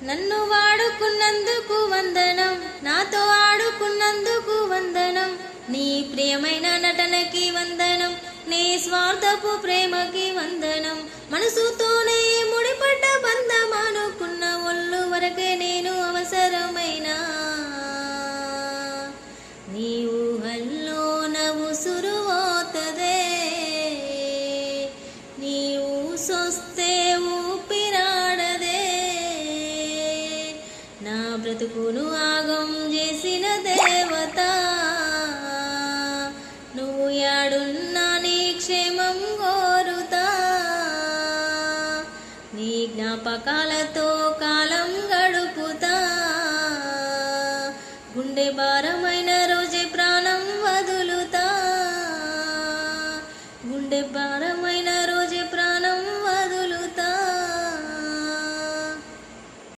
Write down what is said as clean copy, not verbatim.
నన్ను వాడుకున్నందుకు వందనం, నాతో ఆడుకున్నందుకు వందనం, నీ ప్రియమైన నటనకి వందనం, నీ స్వార్థపు ప్రేమకి వందనం. మనసుతోనే ముడిపడ్డ బంధం అనుకున్న ఒళ్ళు వరకే నేను అవసరమైన నీ ఊహల్లో నవ్వు సురువోతదే, నీ ఊసొస్తే ఊపిరాడదే, నా బ్రతుకును ఆగం చేసిన దేవత నువ్వు యాడున్నా నీ క్షేమం కోరుతా, నీ జ్ఞాపకాలతో కాలం గడుపుతా, గుండె భారమై